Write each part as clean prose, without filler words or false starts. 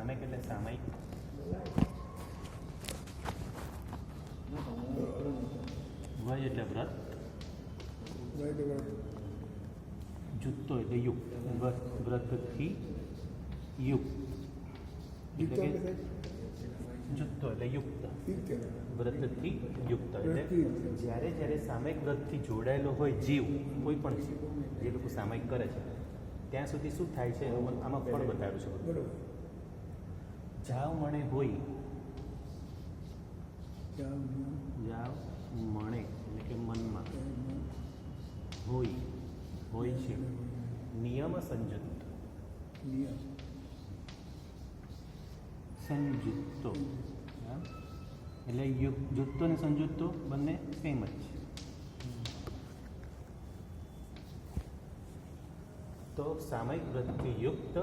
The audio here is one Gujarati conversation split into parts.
સામયિક એટલે સામયિક, વય એટલે વ્રત, જુત્તો એટલે યુક્ત, વ્રતથી યુક્ત એટલે કે જુત્તો એટલે યુક્ત, વ્રતથી યુક્ત એટલે જ્યારે જ્યારે સામયિક વ્રતથી જોડાયેલો હોય જીવ, કોઈ પણ જીવ જે લોકો સામયિક કરે છે ત્યાં સુધી શું થાય છે આમાં ફળ બતાવ્યું છે. બરોબર. જાવ મણે હોય, જાવ મણે એટલે કે મનમાં હોય છે નિયમ સંયુક્ત, સંયુક્તો એટલે જુત્તો અને સંયુક્તો બંને સેમ જ છે. તો સામયિક વ્રતથી યુક્ત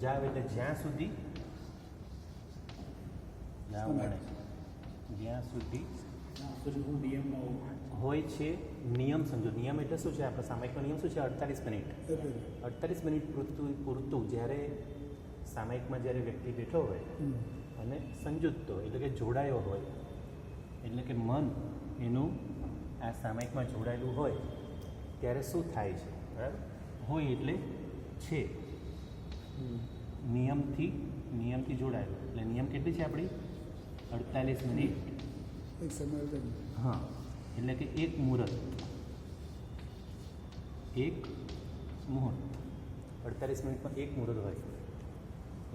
જાવ એટલે જ્યાં સુધી, જાવ મળે જ્યાં સુધી હોય છે નિયમ સમજો. નિયમ એટલે શું છે? આપણે સામયિકનો નિયમ શું છે? 48 મિનિટ. 48 મિનિટ પૂરતું જ્યારે સામયિકમાં જ્યારે વ્યક્તિ બેઠો હોય અને સંયુક્તો એટલે કે જોડાયો હોય, એટલે કે મન એનું આ સામયિકમાં જોડાયેલું હોય ત્યારે શું થાય છે? બરાબર. હોય એટલે છે, નિયમથી જોડાયેલું. એટલે નિયમ કેટલી છે આપણી? 48 મિનિટ. હા, એટલે કે એક મુહૂર્ત 48 મિનિટમાં એક મુહૂર્ત હોય,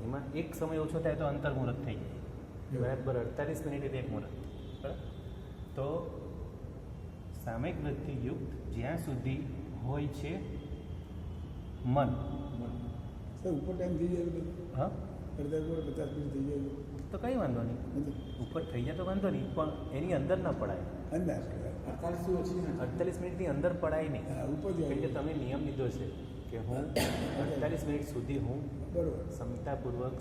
એમાં એક સમય ઓછો થાય તો અંતર મુહૂર્ત થઈ જાય. બરાબર. 48 મિનિટ એટલે એક મુહૂર્ત. બરાબર. તો સામયિક વ્રતથી યુક્ત જ્યાં સુધી હોય છે મન. ઉપર ટાઈમ થઈ જાય. હા, 50 મિનિટ થઈ જાય તો કંઈ વાંધો નહીં, ઉપર થઈ જાય તો વાંધો નહીં, પણ એની અંદર ના પડાય. અંદર 48 મિનિટની અંદર પડાય નહીં. ઉપર એટલે તમે નિયમ લીધો છે કે હું 48 મિનિટ સુધી હું બરોબર ક્ષમતાપૂર્વક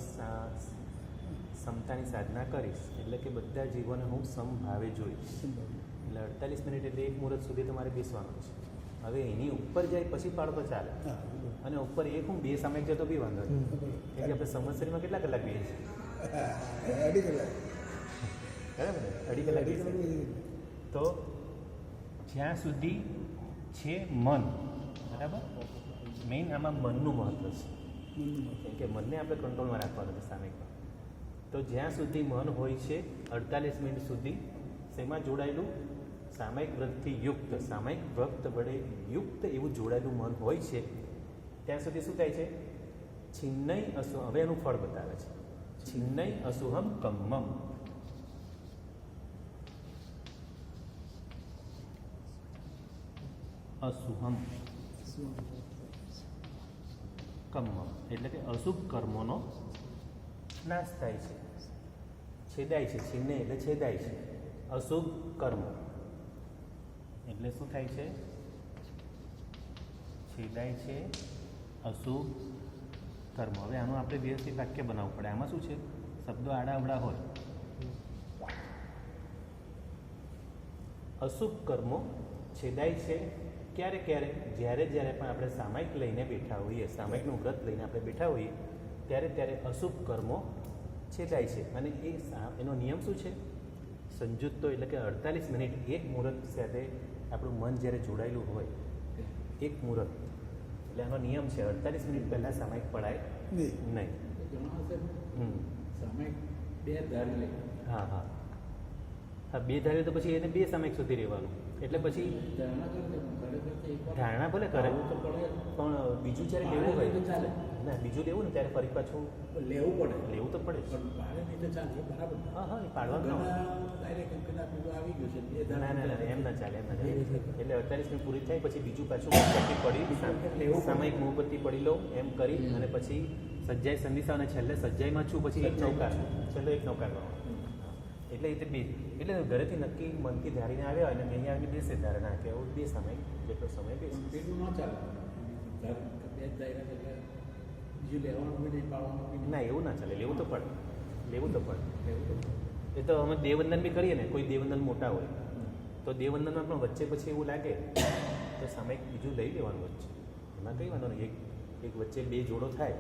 ક્ષમતાની સાધના કરીશ, એટલે કે બધા જીવોને હું સમભાવે જોઈશ. એટલે 48 મિનિટ એટલે એક મુહૂર્ત સુધી તમારે બેસવાનું છે. હવે એની ઉપર જાય પછી પાડો તો ચાલે, અને ઉપર એક હું 2 સામયિક જતો બી વાંધો નહીં. કેમ કે આપણે સંવત્સરીમાં કેટલા કલાક બેસીએ છીએ? 2.5 કલાક. બરાબર ને? 2.5 કલાક બેસીએ. તો જ્યાં સુધી છે મન, બરાબર, મેઇન આમાં મનનું મહત્વ છે. કેમ કે મનને આપણે કંટ્રોલમાં રાખવાનું છે સામયિકમાં. તો જ્યાં સુધી મન હોય છે 48 મિનિટ સુધી શેમાં જોડાયેલું? સામયિક વ્રતથી યુક્ત, સામયિક વ્રત વડે યુક્ત એવું જોડાયેલું મન હોય છે ત્યાં સુધી શું થાય છે? છિન્નય અસુ, હવે એનું ફળ બતાવે છે. છિન્નય અસુહમ કમ્મમ. અસુહમ કમ્મમ એટલે કે અશુભ કર્મોનો નાશ થાય છે, છેદાય છે. છિન્નય એટલે છેદાય છે. અશુભ કર્મ એટલે શું થાય છે? છેદાય છે અશુભ કર્મ. હવે આનું આપણે વ્યવસ્થિત વાક્ય બનાવવું પડે. આમાં શું છે? શબ્દો આડાઅવળા હોય. અશુભ કર્મો છેદાય છે ક્યારે ક્યારે? જ્યારે પણ આપણે સામયિક લઈને બેઠા હોઈએ, સામયિકનું વ્રત લઈને આપણે બેઠા હોઈએ ત્યારે અશુભ કર્મો છેદાય છે. અને એનો નિયમ શું છે? સંયુક્તો એટલે કે 48 મિનિટ એક મુહૂર્ત સાથે આપણું મન જ્યારે જોડાયેલું હોય, એક મુહૂર્ત એટલે આનો નિયમ છે 48 મિનિટ પહેલાં સામયિક પડાય નહીં. હા, 2 ધારે તો પછી એને 2 સામયિક સુધી રહેવાનું. એટલે પછી ધારણા ભલે કરે પણ બીજું જ્યારે લેવું હોય ના, બીજું લેવું ને ત્યારે ફરી પાછું લેવું તો પડે જ. હા, એ પાડવાનું ના, એમ ના ચાલે. એટલે 48 મિનિટ પૂરી થાય પછી બીજું પાછું પડી સામયિક મોહબત્તી પડી લઉં એમ કરી અને પછી સજ્જાઈ સંધિસા અને છેલ્લે સજ્જાઈમાં છું, પછી એક નૌકાર, છેલ્લો એક નૌકાર કરવાનો. એટલે એટલે ઘરેથી નક્કી મનથી ધારીને આવ્યા હોય અને અહીંયા આવીને બેસે ધારણા કે આવું 2 સમય જેટલો સમય બેસે. ના, એવું ના ચાલે. લેવું તો પડે. એ તો અમે દેવવંદન બી કરીએ ને, કોઈ દેવવંદન મોટા હોય તો દેવવંદનમાં પણ વચ્ચે પછી એવું લાગે તો સામયિક બીજું લઈ લેવાનું વચ્ચે, એમાં કંઈ વાંધો નહીં. એક વચ્ચે 2 જોડો થાય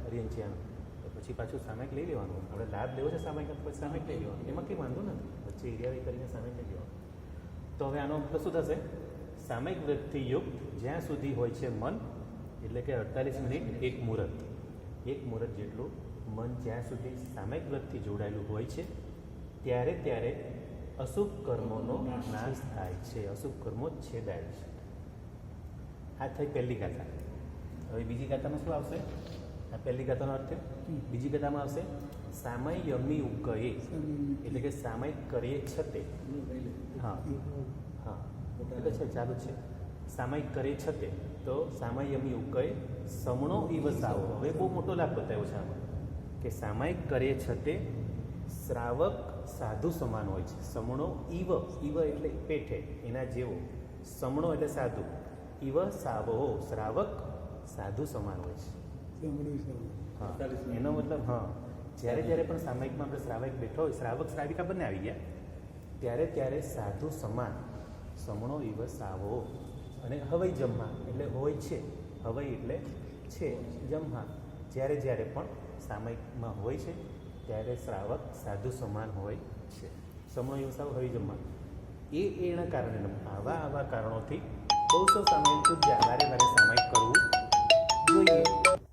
હરિયંચિયાનો તો પછી પછી પાછું સામાયિક લઈ લેવાનું. આપણે લાભ લેવો છે સામાયિક, પછી સામાયિક લઈ લેવાનું, એમાં કંઈ વાંધો નથી. વચ્ચે એરિયા કરીને સામાયિક લઈ લેવાનું. તો હવે આનો મતલબ શું થશે? સામાયિક વૃત્તિયુક્ત જ્યાં સુધી હોય છે મન, એટલે કે 48 મિનિટ એક મુહૂર્ત, એક મુહૂર્ત જેટલું મન જ્યાં સુધી સામાયિક વ્રતથી જોડાયેલું હોય છે ત્યારે ત્યારે અશુભ કર્મોનો નાશ થાય છે, અશુભ કર્મો છેદાય છે. આ થઈ પહેલી ગાથા. હવે બીજી ગાથામાં શું આવશે? આ પહેલી ગાથાનો અર્થ છે. બીજી ગાથામાં આવશે સામયમી ઉકયે, એટલે કે સામયિક કરીએ છતે. હા હા એટલે છે, ચાલુ છે. સામયિક કરીએ છતે તો સામયમી ઉકયે સમણો ઇવ સાવો. હવે બહુ મોટો લાભ બતાવ્યો છે આમાં કે સામયિક કરીએ છતે શ્રાવક સાધુ સમાન હોય છે. સમણો ઇવ, ઇવ એટલે પેઠે એના જેવો, સમણો એટલે સાધુ, ઇવ સાવો શ્રાવક સાધુ સમાન હોય છે. હા એનો મતલબ હા, જ્યારે જ્યારે પણ સામાયિકમાં આપણે શ્રાવક બેઠો હોય, શ્રાવક શ્રાવિકા બંને આવી ગયા, ત્યારે ત્યારે સાધુ સમાન, સમણો ઇવ સાવો. અને હવઈ જમ્મા એટલે હોય છે, હવઈ એટલે છે, જમ્મા જ્યારે જ્યારે પણ સામાયિકમાં હોય છે ત્યારે શ્રાવક સાધુ સમાન હોય છે. સમણો ઇવ સાવો હવઈ જમ્મા એના કારણે આવા કારણોથી બહુ સામાયિક વારે વારે સામાયિક કરવું જોઈએ.